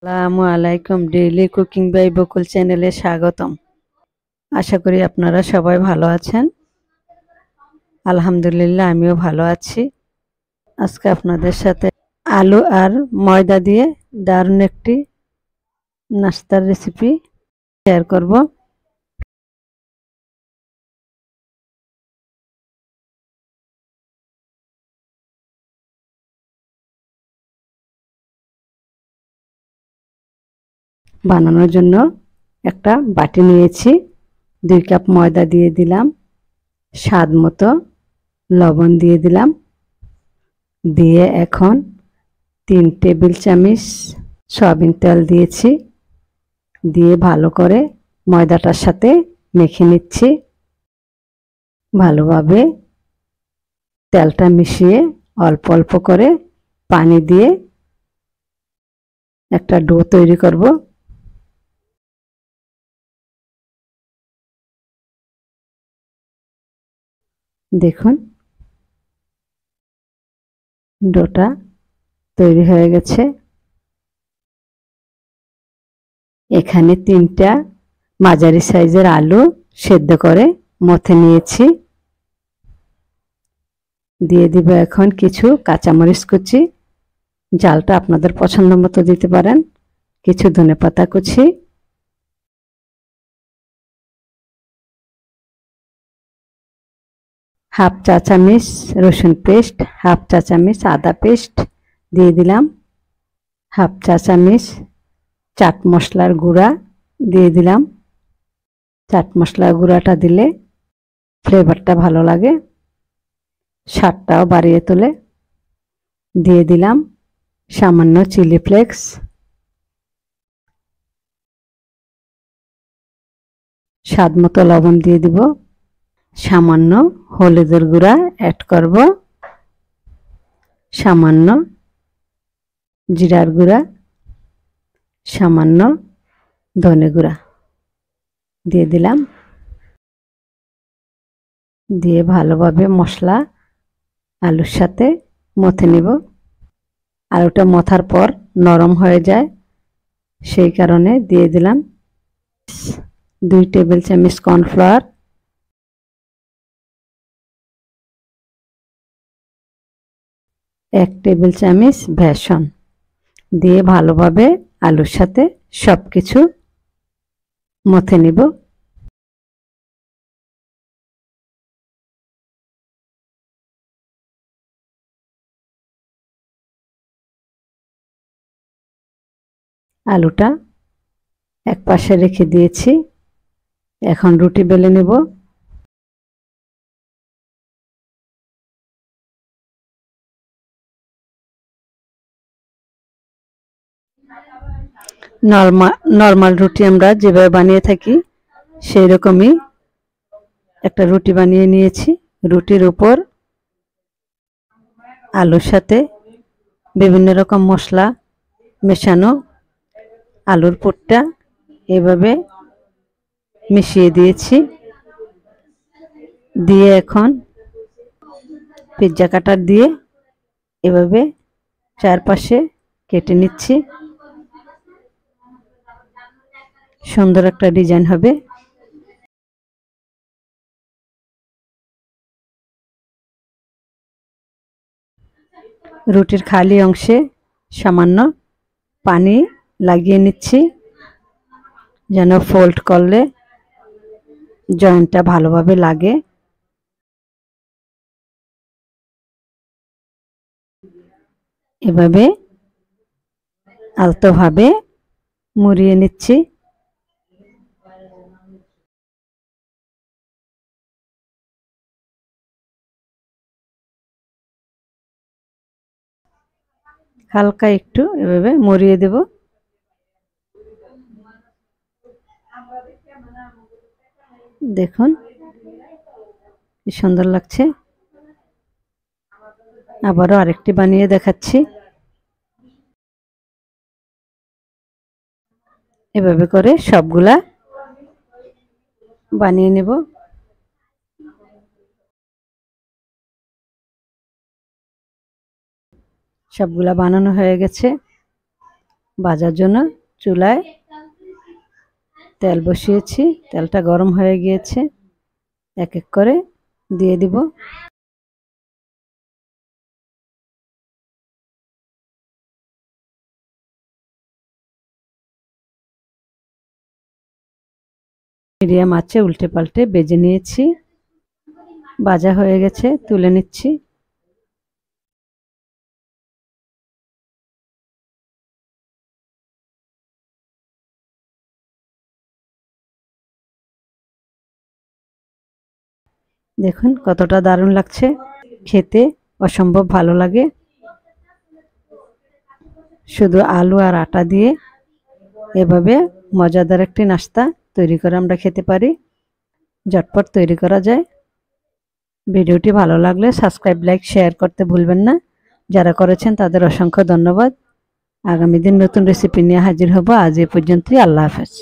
আসসালামু আলাইকুম। Daily cooking by বকুল চ্যানেলে স্বাগতম। আশা করি আপনারা সবাই ভালো আছেন। আলহামদুলিল্লাহ আমিও ভালো আছি। আজকে আপনাদের সাথে আলু আর ময়দা দিয়ে দারুণ একটি নাস্তার রেসিপি শেয়ার করব। বানানোর জন্য একটা বাটি নিয়েছি, 2 কাপ ময়দা দিয়ে দিলাম, স্বাদ মতো লবণ দিয়ে দিলাম, দিয়ে এখন 3 টেবিল চামচ সয়াবিন তেল দিয়েছি, দিয়ে ভালো করে ময়দাটার সাথে মেখে নিচ্ছি। ভালোভাবে তেলটা মিশিয়ে অল্প অল্প করে পানি দিয়ে একটা ডো তৈরি করব। দেখুন ডোটা তৈরি হয়ে গেছে। এখানে 3টা মাঝারি সাইজের আলু সেদ্ধ করে মথে নিয়েছি। দিয়ে দিব এখন কিছু কাঁচামরিচ কুচি, ঝালটা আপনাদের পছন্দ মতো দিতে পারেন, কিছু ধনেপাতা কুচি, হাফ চা চামচ রসুন পেস্ট, হাফ চা চামচ আদা পেস্ট দিয়ে দিলাম, হাফ চা চামচ চাট মশলার গুঁড়া দিয়ে দিলাম। চাট মশলার গুঁড়াটা দিলে ফ্লেভারটা ভালো লাগে, স্বাদটাও বাড়িয়ে তোলে। দিয়ে দিলাম সামান্য চিলি ফ্লেক্স, স্বাদ মতো লবণ দিয়ে দিব, সামান্য হলুদের গুঁড়া অ্যাড করব, সামান্য জিরার গুঁড়া, সামান্য ধনে গুঁড়া দিয়ে দিলাম। দিয়ে ভালোভাবে মশলা আলুর সাথে মথে নিব। আলুটা মথার পর নরম হয়ে যায়, সেই কারণে দিয়ে দিলাম 2 টেবিল চামচ কর্নফ্লাওয়ার, 1 টেবিল চামচ বেসন দিয়ে ভালোভাবে আলুর সাথে সবকিছু মথে নিব। আলুটা এক পাশে রেখে দিয়েছি, এখন রুটি বেলে নেব। নরমাল রুটি আমরা যেভাবে বানিয়ে থাকি সেই রকমই একটা রুটি বানিয়ে নিয়েছি। রুটির উপর আলুর সাথে বিভিন্ন রকম মশলা মেশানো আলুর পুরটা এভাবে মিশিয়ে দিয়েছি। দিয়ে এখন পিৎজা কাটার দিয়ে এভাবে চারপাশে কেটে নিচ্ছি, সুন্দর একটা ডিজাইন হবে। রুটির খালি অংশে সামান্য পানি লাগিয়ে নিচ্ছি, যেন ফোল্ড করলে জয়েন্টটা ভালোভাবে লাগে। এভাবে আলতোভাবে মুড়িয়ে নিচ্ছি। হালকা একটু এভাবে মুড়িয়ে দেব। দেখুন কি সুন্দর লাগছে। আবারও আরেকটি বানিয়ে দেখাচ্ছি। এভাবে করে সবগুলা বানিয়ে নেব। সবগুলা বানানো হয়ে গেছে। ভাজার জন্য চুলায় তেল বসিয়েছি, তেলটা গরম হয়ে গিয়েছে, এক এক করে দিয়ে দিব। মিডিয়াম আঁচে উল্টে পাল্টে ভেজে নিয়েছি, ভাজা হয়ে গেছে, তুলে নিচ্ছি। দেখুন কতটা দারুণ লাগছে, খেতে অসম্ভব ভালো লাগে। শুধু আলু আর আটা দিয়ে এভাবে মজাদার একটি নাস্তা তৈরি করে আমরা খেতে পারি, ঝটপট তৈরি করা যায়। ভিডিওটি ভালো লাগলে সাবস্ক্রাইব, লাইক, শেয়ার করতে ভুলবেন না। যারা করেছেন তাদের অসংখ্য ধন্যবাদ। আগামী দিন নতুন রেসিপি নিয়ে হাজির হব। আজ এ পর্যন্তই। আল্লাহ হাফেজ।